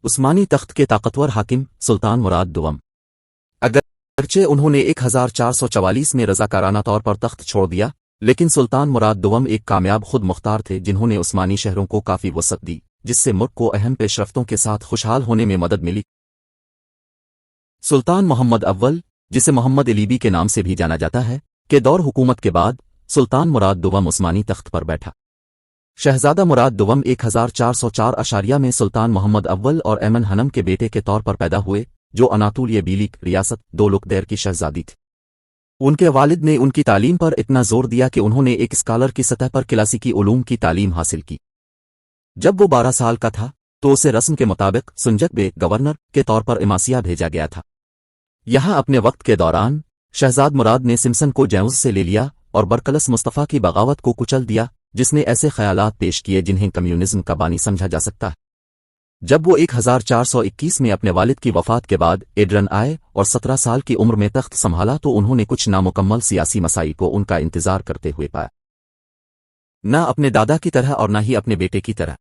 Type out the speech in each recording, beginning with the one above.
عثمانی تخت کے طاقتور حاکم سلطان مراد دوم، اگرچہ انہوں نے 1444 میں رضاکارانہ طور پر تخت چھوڑ دیا، لیکن سلطان مراد دوم ایک کامیاب خود مختار تھے جنہوں نے عثمانی شہروں کو کافی وسعت دی، جس سے ملک کو اہم پیش رفتوں کے ساتھ خوشحال ہونے میں مدد ملی۔ سلطان محمد اول، جسے محمد علیبی کے نام سے بھی جانا جاتا ہے، کے دور حکومت کے بعد سلطان مراد دوم عثمانی تخت پر بیٹھا۔ شہزادہ مراد دوم 1404 میں سلطان محمد اول اور ایمن ہنم کے بیٹے کے طور پر پیدا ہوئے، جو اناطولیہ بیلیک ریاست دولک دیر کی شہزادی تھی۔ ان کے والد نے ان کی تعلیم پر اتنا زور دیا کہ انہوں نے ایک اسکالر کی سطح پر کلاسیکی علوم کی تعلیم حاصل کی۔ جب وہ 12 سال کا تھا تو اسے رسم کے مطابق سنجک بے گورنر کے طور پر اماسیا بھیجا گیا تھا۔ یہاں اپنے وقت کے دوران شہزاد مراد نے سمسن کو جیوز سے لے لیا اور برکلس مصطفیٰ کی بغاوت کو کچل دیا، جس نے ایسے خیالات پیش کیے جنہیں کمیونزم کا بانی سمجھا جا سکتا ہے۔ جب وہ 1421 میں اپنے والد کی وفات کے بعد ایڈرن آئے اور 17 سال کی عمر میں تخت سنبھالا تو انہوں نے کچھ نامکمل سیاسی مسائل کو ان کا انتظار کرتے ہوئے پایا، نہ اپنے دادا کی طرح اور نہ ہی اپنے بیٹے کی طرح،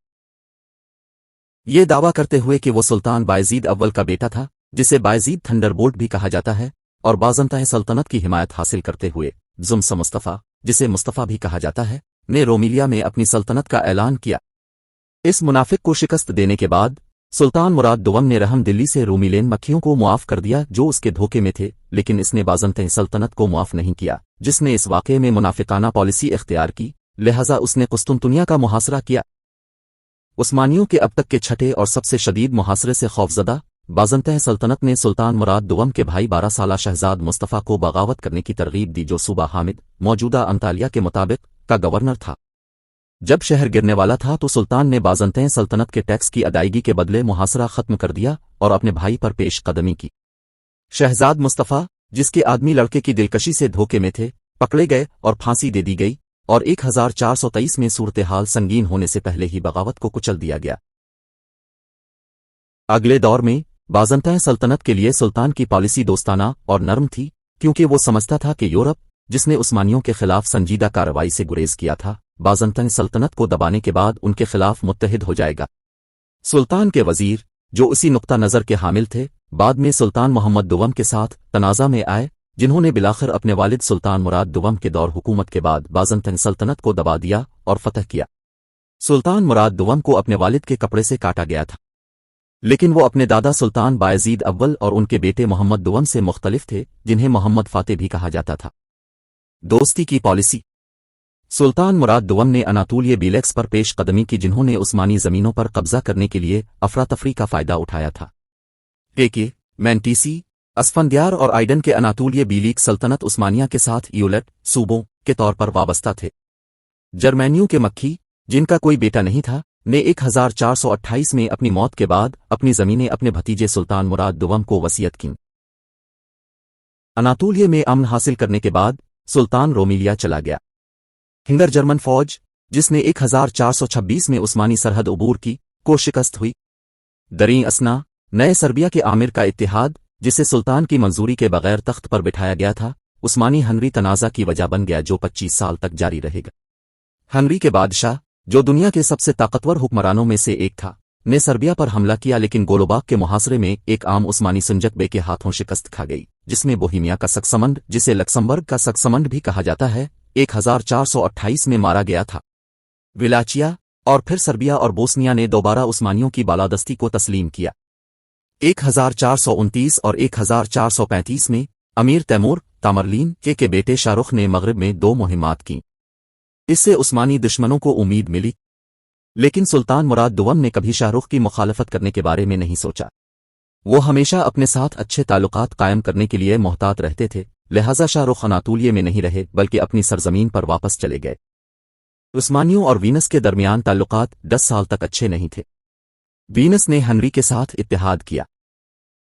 یہ دعویٰ کرتے ہوئے کہ وہ سلطان بایزید اول کا بیٹا تھا، جسے بایزید تھنڈر بولٹ بھی کہا جاتا ہے، اور بازنطین سلطنت کی حمایت حاصل کرتے ہوئے زمس مصطفیٰ، جسے مصطفیٰ بھی کہا جاتا ہے، نے رومیلیا میں اپنی سلطنت کا اعلان کیا۔ اس منافق کو شکست دینے کے بعد سلطان مراد دوم نے رحم دلی سے رومیلین مکھیوں کو معاف کر دیا جو اس کے دھوکے میں تھے، لیکن اس نے بازنطین سلطنت کو معاف نہیں کیا، جس نے اس واقعے میں منافقانہ پالیسی اختیار کی، لہذا اس نے قسطنطنیہ کا محاصرہ کیا۔ عثمانیوں کے اب تک کے چھٹے اور سب سے شدید محاصرے سے خوفزدہ بازنطین سلطنت نے سلطان مراد دوم کے بھائی 12 سالہ شہزاد مصطفیٰ کو بغاوت کرنے کی ترغیب دی، جو صوبہ حامد موجودہ انطالیہ کے مطابق کا گورنر تھا۔ جب شہر گرنے والا تھا تو سلطان نے بازنطین سلطنت کے ٹیکس کی ادائیگی کے بدلے محاصرہ ختم کر دیا اور اپنے بھائی پر پیش قدمی کی۔ شہزاد مصطفیٰ، جس کے آدمی لڑکے کی دلکشی سے دھوکے میں تھے، پکڑے گئے اور پھانسی دے دی گئی، اور 1423 میں صورتحال سنگین ہونے سے پہلے ہی بغاوت کو کچل دیا گیا۔ اگلے دور میں بازنطین سلطنت کے لیے سلطان کی پالیسی دوستانہ اور نرم تھی، کیونکہ وہ سمجھتا تھا کہ یورپ، جس نے عثمانیوں کے خلاف سنجیدہ کارروائی سے گریز کیا تھا، بازنطین سلطنت کو دبانے کے بعد ان کے خلاف متحد ہو جائے گا۔ سلطان کے وزیر، جو اسی نقطہ نظر کے حامل تھے، بعد میں سلطان محمد دوم کے ساتھ تنازع میں آئے، جنہوں نے بلاخر اپنے والد سلطان مراد دوم کے دور حکومت کے بعد بازنطین سلطنت کو دبا دیا اور فتح کیا۔ سلطان مراد دوم کو اپنے والد کے کپڑے سے کاٹا گیا تھا، لیکن وہ اپنے دادا سلطان بایزید اول اور ان کے بیٹے محمد دوم سے مختلف تھے، جنہیں محمد فاتح بھی کہا جاتا تھا۔ دوستی کی پالیسی۔ سلطان مراد دوم نے اناطولیہ بیلیکس پر پیش قدمی کی، جنہوں نے عثمانی زمینوں پر قبضہ کرنے کے لیے افراتفری کا فائدہ اٹھایا تھا۔ مینٹیسی، اسفندیار اور آئیڈن کے اناطولیہ بیلیک سلطنت عثمانیہ کے ساتھ ایولٹ صوبوں کے طور پر وابستہ تھے۔ جرمینیوں کے مکھی، جن کا کوئی بیٹا نہیں تھا، نے 1428 میں اپنی موت کے بعد اپنی زمینیں اپنے بھتیجے سلطان مراد دوم کو وصیت کیں۔ اناطولیہ میں امن حاصل کرنے کے بعد سلطان رومیلیا چلا گیا۔ ہنگر جرمن فوج، جس نے 1426 میں عثمانی سرحد عبور کی، کو شکست ہوئی۔ دریں اسنا، نئے سربیا کے آمر کا اتحاد، جسے سلطان کی منظوری کے بغیر تخت پر بٹھایا گیا تھا، عثمانی ہنری تنازع کی وجہ بن گیا جو 25 سال تک جاری رہے گا۔ ہنری کے بادشاہ، جو دنیا کے سب سے طاقتور حکمرانوں میں سے ایک تھا، نے سربیا پر حملہ کیا، لیکن گولوباگ کے محاصرے میں ایک عام عثمانی سنجک بے کے ہاتھوں شکست کھا گئی، جس میں بوہیمیا کا سکسمنڈ، جسے لکسمبرگ کا سکسمنڈ بھی کہا جاتا ہے، 1428 میں مارا گیا تھا۔ ولاچیا اور پھر سربیا اور بوسنیا نے دوبارہ عثمانیوں کی بالادستی کو تسلیم کیا۔ 1429 اور 1435 میں امیر تیمور تامرلین کے بیٹے شاہ رخ نے مغرب میں 2 مہمات کیں۔ اس سے عثمانی دشمنوں کو امید ملی، لیکن سلطان مراد دوم نے کبھی شاہ رخ کی مخالفت کرنے کے بارے میں نہیں سوچا۔ وہ ہمیشہ اپنے ساتھ اچھے تعلقات قائم کرنے کے لیے محتاط رہتے تھے، لہذا شاہ رخ اناطولیہ میں نہیں رہے بلکہ اپنی سرزمین پر واپس چلے گئے۔ عثمانیوں اور وینس کے درمیان تعلقات 10 سال تک اچھے نہیں تھے۔ وینس نے ہنری کے ساتھ اتحاد کیا۔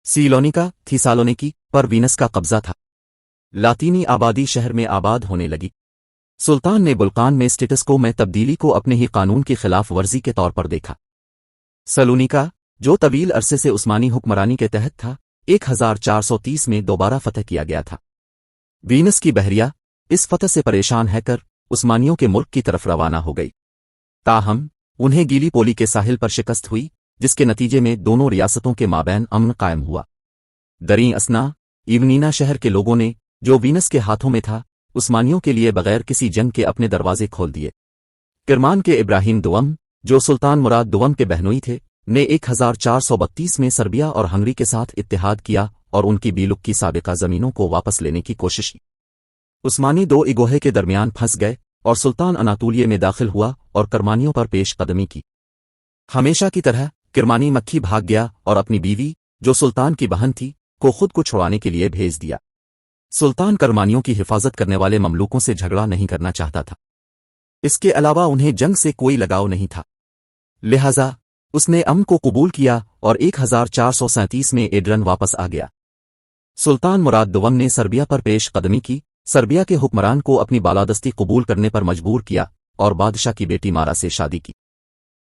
سیلونیکا تھیسالونیکی پر وینس کا قبضہ تھا۔ لاطینی آبادی شہر میں آباد ہونے لگی۔ سلطان نے بلقان میں اسٹیٹس کو میں تبدیلی کو اپنے ہی قانون کی خلاف ورزی کے طور پر دیکھا۔ سلونیکا، جو طویل عرصے سے عثمانی حکمرانی کے تحت تھا، 1430 میں دوبارہ فتح کیا گیا تھا۔ وینس کی بحریہ اس فتح سے پریشان ہے کر عثمانیوں کے ملک کی طرف روانہ ہو گئی، تاہم انہیں گیلی پولی کے ساحل پر شکست ہوئی، जिस के नतीजे में दोनों रियासतों के माबैन अमन कायम हुआ। दरीं असना इवनीना शहर के लोगों ने, जो वीनस के हाथों में था, उस्मानियों के लिए बगैर किसी जंग के अपने दरवाजे खोल दिए। किरमान के इब्राहिम दुवम, जो सुल्तान मुराद दुवम के बहनोई थे, ने 1432 में सर्बिया और हंगरी के साथ इत्तेहाद किया और उनकी बीलुक की साबिका जमीनों को वापस लेने की कोशिश की। उस्मानी दो इगोहे के दरमियान फंस गए और सुल्तान अनातोलिया में दाखिल हुआ और करमानियों पर पेश कदमी की। हमेशा की तरह किरमानी मक्खी भाग गया और अपनी बीवी, जो सुल्तान की बहन थी, को खुद को छुड़ाने के लिए भेज दिया। सुल्तान करमानियों की हिफाजत करने वाले ममलूकों से झगड़ा नहीं करना चाहता था। इसके अलावा उन्हें जंग से कोई लगाव नहीं था, लिहाजा उसने अमन को कबूल किया और 1437 में एड्रन वापस आ गया। सुल्तान मुराद दुवम ने सर्बिया पर पेश कदमी की, सर्बिया के हुक्मरान को अपनी बालादस्ती कबूल करने पर मजबूर किया और बादशाह की बेटी मारा से शादी की।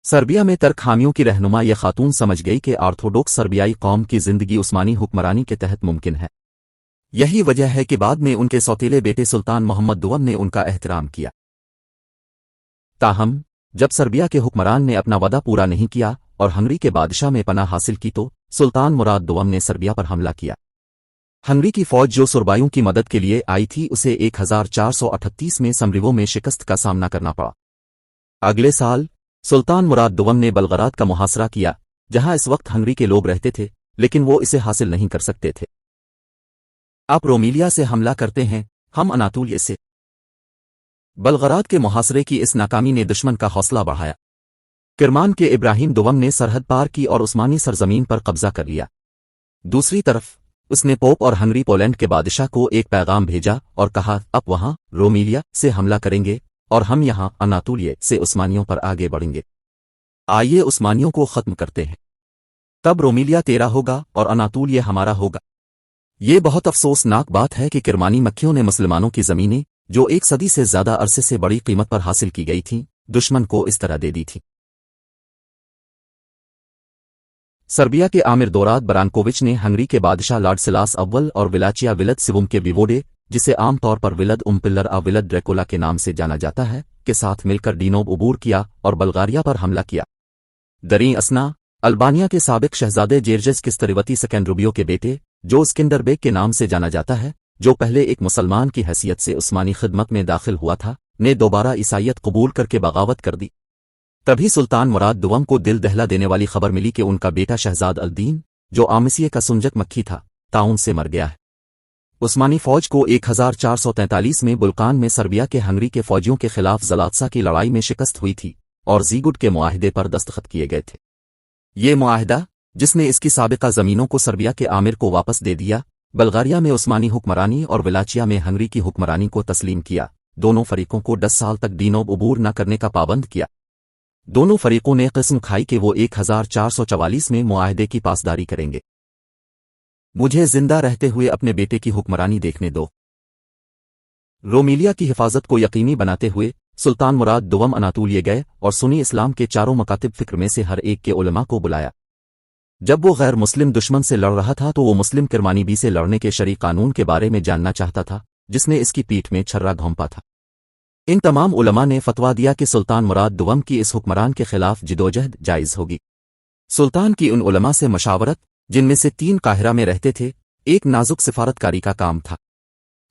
सर्बिया में तर्क हामियों की रहनुमा यह खातून समझ गई कि ऑर्थोडॉक्स सर्बियाई कौम की जिंदगी उस्मानी हुक्मरानी के तहत मुमकिन है। यही वजह है कि बाद में उनके सौतेले बेटे सुल्तान मोहम्मद दुवम ने उनका एहतराम किया। ताहम जब सर्बिया के हुक्मरान ने अपना वादा पूरा नहीं किया और हंगरी के बादशाह में पनाह हासिल की तो सुल्तान मुराद दुवम ने सर्बिया पर हमला किया। हंगरी की फौज जो सुरबाइयों की मदद के लिए आई थी, उसे 1438 में समरिवो में शिकस्त का सामना करना पड़ा। अगले साल सुल्तान मुराद दुवम ने बलगराद का मुहासरा किया, जहां इस वक्त हंगरी के लोग रहते थे, लेकिन वो इसे हासिल नहीं कर सकते थे। आप रोमीलिया से हमला करते हैं, हम अनातोलिया से। बलगराद के मुहासरे की इस नाकामी ने दुश्मन का हौसला बढ़ाया। किरमान के इब्राहिम दुवम ने सरहद पार की और उस्मानी सरजमीन पर कब्जा कर लिया। दूसरी तरफ उसने पोप और हंगरी पोलैंड के बादशाह को एक पैगाम भेजा और कहा, अब वहां रोमीलिया से हमला करेंगे और हम यहां अनातोलिया से उस्मानियों पर आगे बढ़ेंगे। आइए उस्मानियों को खत्म करते हैं, तब रोमीलिया तेरा होगा और अनातोलिया हमारा होगा। ये बहुत अफसोसनाक बात है कि किरमानी मक्खियों ने मुसलमानों की जमीनें, जो 1 सदी से ज्यादा अरसे से बड़ी कीमत पर हासिल की गई थीं, दुश्मन को इस तरह दे दी थी। सर्बिया के आमिर दोराद बरानकोविच ने हंगरी के बादशाह लाडसिलास अव्वल और विलाचिया विलद सिवुम के विवोडे, जिसे आमतौर पर विलद उम्पिल्लर आ विलद ड्रैकुला के नाम से जाना जाता है, के साथ मिलकर डीनोब उबूर किया और बल्गारिया पर हमला किया। दरीं असना अल्बानिया के साबिक शहजादे जेर्जेस किस्तरिवती सेकेंड्रुबियो के बेटे, जो स्किंडरबेग के नाम से जाना जाता है, जो पहले एक मुसलमान की हैसियत से उस्मानी खिदमत में दाखिल हुआ था, ने दोबारा ईसाइयत कबूल करके बगावत कर दी। तभी सुल्तान मुराद दुवम को दिल दहला देने वाली खबर मिली कि उनका बेटा शहजाद अल-दीन, जो आमिसिये का सुंजक मक्खी था, ताउन से मर गया है। उस्मानी फौज को 1443 में बुल्कान में सर्बिया के हंगरी के फौजियों के खिलाफ ज़लात्सा की लड़ाई में शिकस्त हुई थी और ज़ीगुट के मुआहिदे पर दस्तखत किए गए थे। ये मुआहिदा, जिसने इसकी साबिका ज़मीनों को सर्बिया के आमिर को वापस दे दिया, बल्गारिया में उस्मानी हुक्मरानी और विलाचिया में हंगरी की हुक्मरानी को तस्लीम किया, दोनों फरीकों को 10 साल तक डीनोब उबूर न करने का पाबंद किया। दोनों फरीकों ने किस्म खाई कि वो 1444 में मुआहिदे की पासदारी करेंगे। मुझे जिंदा रहते हुए अपने बेटे की हुक्मरानी देखने दो। रोमीलिया की हिफाजत को यकीनी बनाते हुए सुल्तान मुराद दुवम अनातोलिया गए और सुन्नी इस्लाम के चारों मकातिब फिक्र में से हर एक के उलमा को बुलाया। जब वो गैर मुस्लिम दुश्मन से लड़ रहा था तो वो मुस्लिम किरमानी बी से लड़ने के शरई कानून के बारे में जानना चाहता था, जिसने इसकी पीठ में छर्रा घोंपा था। इन तमाम उलमा ने फतवा दिया कि सुल्तान मुराद दुवम की इस हुक्मरान के खिलाफ जिदोजहद जायज़ होगी। सुल्तान की उन उलमा से मशावरत, जिनमें से 3 काहिरा में रहते थे, एक नाजुक सिफारतकारी का काम था।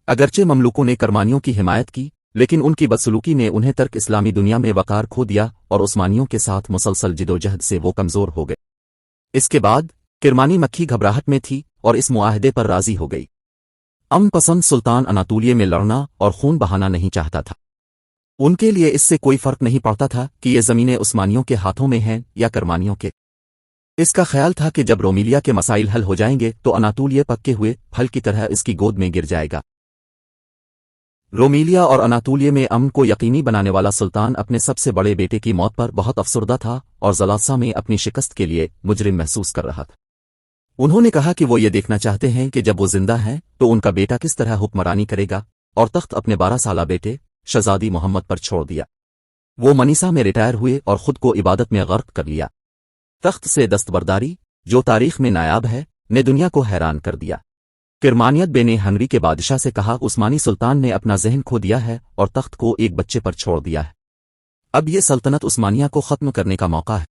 अगरचे ममलूकों ने करमानियों की हिमायत की, लेकिन उनकी बदसलूकी ने उन्हें तर्क इस्लामी दुनिया में वकार खो दिया और उस्मानियों के साथ मुसलसल जिदोजहद से वो कमज़ोर हो गए। इसके बाद किरमानी मक्खी घबराहट में थी और इस मुआहदे पर राजी हो गई। अमन पसंद सुल्तान अनातोलिया में लड़ना और खून बहाना नहीं चाहता था। उनके लिए इससे कोई फर्क नहीं पड़ता था कि ये ज़मीनें उस्मानियों के हाथों में हैं या करमानियों के। इसका ख्याल था कि जब रोमीलिया के मसाइल हल हो जाएंगे तो अनातोलिया पक्के हुए फल की तरह इसकी गोद में गिर जाएगा। रोमीलिया और अनातोलिया में अमन को यकीनी बनाने वाला सुल्तान अपने सबसे बड़े बेटे की मौत पर बहुत अफसुर्दा था और ज़लात्सा में अपनी शिकस्त के लिए मुजरिम महसूस कर रहा था। उन्होंने कहा कि वो ये देखना चाहते हैं कि जब वो जिंदा हैं तो उनका बेटा किस तरह हुक्मरानी करेगा, और तख्त अपने 12 साला बेटे शहजादी मोहम्मद पर छोड़ दिया। वो मनीसा में रिटायर हुए और खुद को इबादत में गर्क कर लिया। तख्त से दस्तबरदारी, जो तारीख में नायाब है, ने दुनिया को हैरान कर दिया। किरमानियत बेने हंगरी के बादशाह से कहा, उस्मानी सुल्तान ने अपना जहन खो दिया है और तख्त को एक बच्चे पर छोड़ दिया है। अब ये सल्तनत उस्मानिया को खत्म करने का मौका है।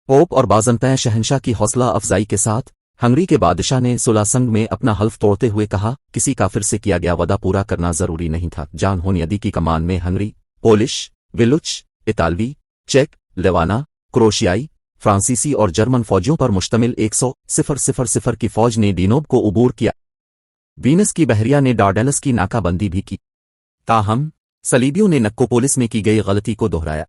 पोप और बाज़ंतैन शहंशाह की हौसला अफजाई के साथ हंगरी के बादशाह ने सुलासंग में अपना हल्फ तोड़ते हुए कहा, किसी काफिर से किया गया वादा पूरा करना जरूरी नहीं था। जान होनियदी की कमान में हंगरी, पोलिश, विलुच, इतालवी, चेक, लेवाना, क्रोशियाई, फ्रांसीसी और जर्मन फौजियों पर मुश्तमिल 100,000 की फौज ने डीनोब को उबूर किया। वीनस की बहरिया ने डार्डेनस की नाकाबंदी भी की। ताहम सलीबियों ने नक्कोपोलिस में की गई गलती को दोहराया।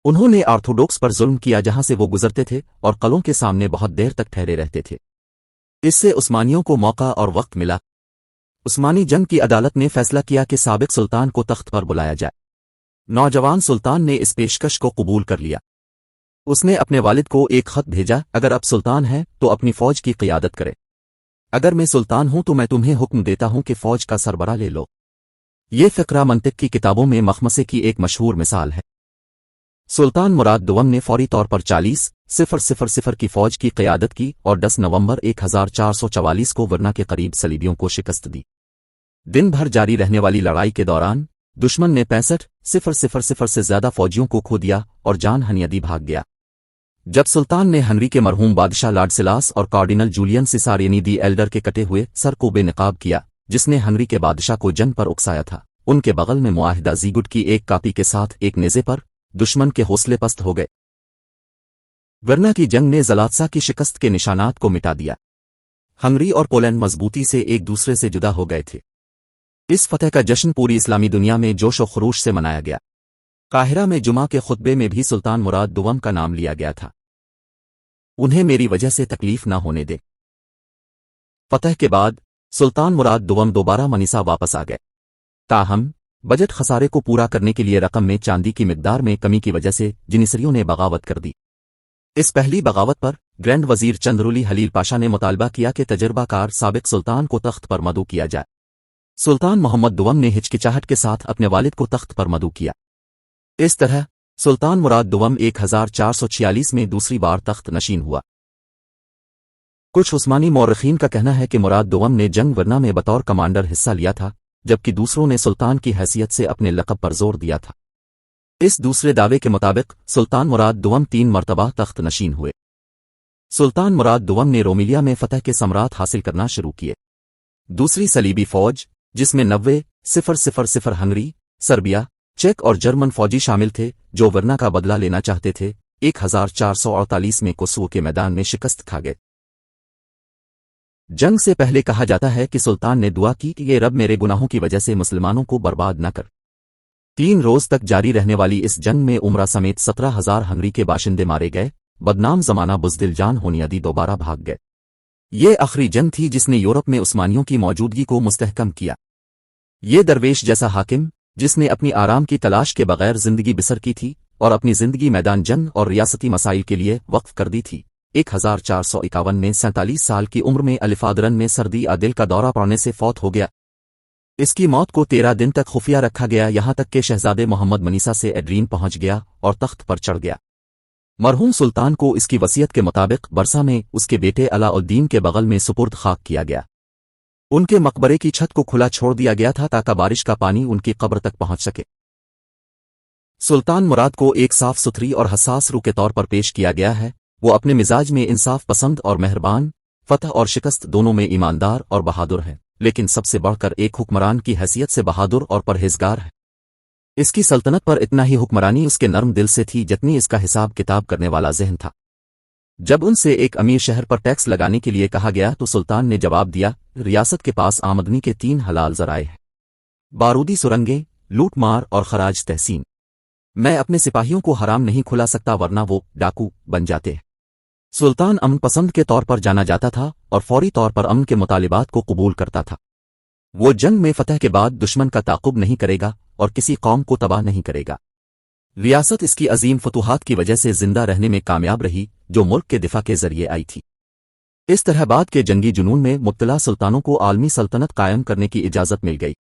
उन्होंने ऑर्थोडॉक्स पर जुल्म किया जहां से वो गुजरते थे और कलों के सामने बहुत देर तक ठहरे रहते थे। इससे उस्मानियों को मौका और वक्त मिला। उस्मानी जंग की अदालत ने फैसला किया कि साबिक सुल्तान को तख्त पर बुलाया जाए। नौजवान सुल्तान ने इस पेशकश को कबूल कर लिया। उसने अपने वालिद को एक खत भेजा, अगर आप सुल्तान हैं तो अपनी फौज की क़ियादत करे। अगर मैं सुल्तान हूं तो मैं तुम्हें हुक्म देता हूं कि फौज का सरबराह ले लो। ये फ़िक्रा मंतिक की किताबों में मखमसे की एक मशहूर मिसाल है। सुल्तान मुराद दुवम ने फौरी तौर पर 40,000 की फौज की क़ियादत की और 10 नवंबर 1444 को वरना के करीब सलीबियों को शिकस्त दी। दिन भर जारी रहने वाली लड़ाई के दौरान दुश्मन ने 65,000 से ज्यादा फौजियों को खो दिया और जान हनियदी भाग गया। जब सुल्तान ने हंगरी के मरहूम बादशाह लाडसिलास और कार्डिनल जूलियन सिसारियनी दी एल्डर के कटे हुए सर को बेनकाब किया, जिसने हंगरी के बादशाह को जंग पर उकसाया था, उनके बगल में मुआहिदा ज़ीगुट की एक कापी के साथ एक नेज़े पर दुश्मन के हौसले पस्त हो गए। वरना की जंग ने ज़लात्सा की शिकस्त के निशानात को मिटा दिया। हंगरी और पोलैंड मजबूती से एक दूसरे से जुदा हो गए थे। इस फतह का जश्न पूरी इस्लामी दुनिया में जोश और खरूश से मनाया गया। काहिरा में जुमा के खुतबे में भी सुल्तान मुराद दुवम का नाम लिया गया था। उन्हें मेरी वजह से तकलीफ न होने दे। फतह के बाद सुल्तान मुराद दुवम दोबारा मनीसा वापस आ गए। ताहम बजट खसारे को पूरा करने के लिए रकम में चांदी की मिकदार में कमी की वजह से जिनिसरियों ने बगावत कर दी। इस पहली बगावत पर ग्रैंड वजीर चंद्रुली हलील पाशा ने मुतालबा किया कि तजर्बाकार साबिक सुल्तान को तख्त पर मदऊ किया जाए। सुल्तान मोहम्मद दुवम ने हिचकिचाहट के साथ अपने वालिद को तख्त पर मदऊ किया। इस तरह सुल्तान मुराद दुवम 1446 में दूसरी बार तख्त नशीन हुआ। कुछ उस्मानी मौरखीन का कहना है कि मुराद दुवम ने जंग वरना में बतौर कमांडर हिस्सा लिया था, जबकि दूसरों ने सुल्तान की हैसियत से अपने लक़ब पर जोर दिया था। इस दूसरे दावे के मुताबिक सुल्तान मुराद दुवम 3 मरतबा तख्त नशीन हुए। सुल्तान मुराद दुवम ने रोमिलिया में फतह के सम्राट हासिल करना शुरू किए। दूसरी सलीबी फौज, जिसमें 90,000 हंगरी, सर्बिया, चेक और जर्मन फौजी शामिल थे, जो वरना का बदला लेना चाहते थे, 1448 में कोसोवो के मैदान में शिकस्त खा गए। जंग से पहले कहा जाता है कि सुल्तान ने दुआ की कि ये रब मेरे गुनाहों की वजह से मुसलमानों को बर्बाद न कर। 3 रोज तक जारी रहने वाली इस जंग में उमरा समेत 17,000 हंगरी के बाशिंदे मारे गए। बदनाम जमाना बुज़दिल जान होनियदी दोबारा भाग गए। ये आखिरी जंग थी जिसने यूरोप में उस्मानियों की मौजूदगी को मुस्तहकम किया। ये दरवेश जैसा हाकिम, जिसने अपनी आराम की तलाश के बगैर जिंदगी बिसर की थी और अपनी जिंदगी मैदान जंग और रियासती मसाइल के लिए वक्फ कर दी थी, 1451 में 47 साल की उम्र में अलिफादरन में सर्दी दिल का दौरा पड़ने से फौत हो गया। इसकी मौत को 13 दिन तक खुफिया रखा गया, यहां तक कि शहजादे मोहम्मद मनीसा से एड्रीन पहुंच गया और तख्त पर चढ़ गया। मरहूम सुल्तान को इसकी वसीयत के मुताबिक बरसा में उसके बेटे अलाउद्दीन के बगल में सुपुर्द खाक किया गया। उनके मकबरे की छत को खुला छोड़ दिया गया था ताकि बारिश का पानी उनकी कब्र तक पहुंच सके। सुल्तान मुराद को एक साफ सुथरी और हसास रूह के तौर पर पेश किया गया है। वो अपने मिजाज में इंसाफ पसंद और मेहरबान, फतह और शिकस्त दोनों में ईमानदार और बहादुर है, लेकिन सबसे बढ़कर एक हुक्मरान की हैसियत से बहादुर और परहेजगार है। इसकी सल्तनत पर इतना ही हुक्मरानी उसके नर्म दिल से थी जितनी इसका हिसाब किताब करने वाला ज़हन था। जब उनसे एक अमीर शहर पर टैक्स लगाने के लिए कहा गया तो सुल्तान ने जवाब दिया, रियासत के पास आमदनी के 3 हलाल ज़राए हैं, बारूदी सुरंगें, लूट मार और खराज तहसीन। मैं अपने सिपाहियों को हराम नहीं खुला सकता वरना वो डाकू बन जाते हैं। सुल्तान अमन पसंद के तौर पर जाना जाता था और फौरी तौर पर अमन के मुतालिबात को कबूल करता था। वो जंग में फतह के बाद दुश्मन का ताक़ुब नहीं करेगा और किसी कौम को तबाह नहीं करेगा। रियासत इसकी अजीम फतूहात की वजह से जिंदा रहने में कामयाब रही, जो मुल्क के दिफा के जरिए आई थी। इस तरह बाद के जंगी जुनून में मुब्तला सुल्तानों को आलमी सल्तनत कायम करने की इजाज़त मिल गई।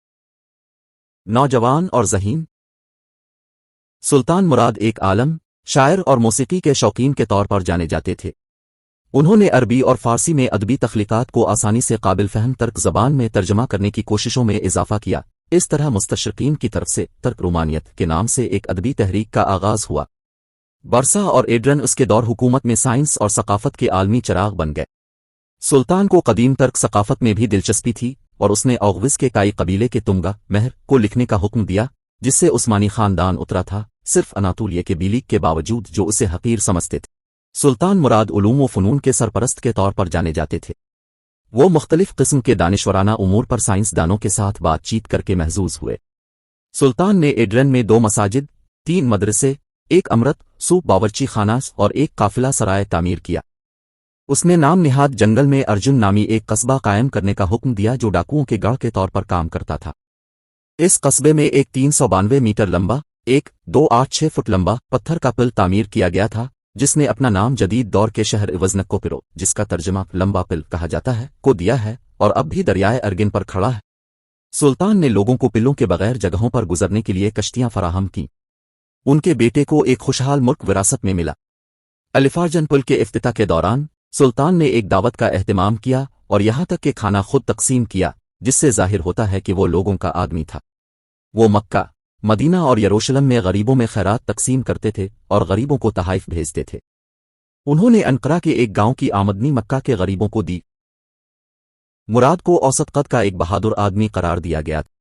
नौजवान और ज़हीन सुल्तान मुराद एक आलम, शायर और मौसीकी के शौकीन के तौर पर जाने जाते थे। उन्होंने अरबी और फारसी में अदबी तख्लीकात को आसानी से काबिल फहम तर्क ज़बान में तर्जमा करने की कोशिशों में इजाफा किया। इस तरह मुस्तशरिकीन की तरफ से तर्क रुमानियत के नाम से एक अदबी तहरीक का आगाज़ हुआ। برسا اور ایڈرن اس کے دور حکومت میں سائنس اور ثقافت کے عالمی چراغ بن گئے۔ سلطان کو قدیم ترک ثقافت میں بھی دلچسپی تھی اور اس نے اوغوز کے کائی قبیلے کے تمگا مہر کو لکھنے کا حکم دیا، جس سے عثمانی خاندان اترا تھا، صرف اناطولیہ کے بیلیگ کے باوجود جو اسے حقیر سمجھتے تھے۔ سلطان مراد علوم و فنون کے سرپرست کے طور پر جانے جاتے تھے۔ وہ مختلف قسم کے دانشورانہ امور پر سائنسدانوں کے ساتھ بات چیت کر کے محظوظ ہوئے۔ سلطان نے ایڈرن میں 2 مساجد، 3 مدرسے، ایک امرت سوپ باورچی خانہ اور ایک قافلہ سرائے تعمیر کیا۔ اس نے نام نہاد جنگل میں ارجن نامی ایک قصبہ قائم کرنے کا حکم دیا جو ڈاکوؤں کے گڑھ کے طور پر کام کرتا تھا۔ اس قصبے میں ایک 392 میٹر لمبا، 1.286 فٹ لمبا پتھر کا پل تعمیر کیا گیا تھا، جس نے اپنا نام جدید دور کے شہر ایوزنکو پیرو، جس کا ترجمہ لمبا پل کہا جاتا ہے، کو دیا ہے اور اب بھی دریائے ارگن پر کھڑا ہے۔ سلطان نے لوگوں کو پلوں کے بغیر جگہوں پر گزرنے کے لیے کشتیاں فراہم کیں۔ ان کے بیٹے کو ایک خوشحال ملک وراثت میں ملا۔ الفارجن پل کے افتتاح کے دوران سلطان نے ایک دعوت کا اہتمام کیا اور یہاں تک کہ کھانا خود تقسیم کیا، جس سے ظاہر ہوتا ہے کہ وہ لوگوں کا آدمی تھا۔ وہ مکہ، مدینہ اور یروشلم میں غریبوں میں خیرات تقسیم کرتے تھے اور غریبوں کو تحائف بھیجتے تھے۔ انہوں نے انقرہ کے ایک گاؤں کی آمدنی مکہ کے غریبوں کو دی۔ مراد کو اوسط قد کا ایک بہادر آدمی قرار دیا گیا تھا۔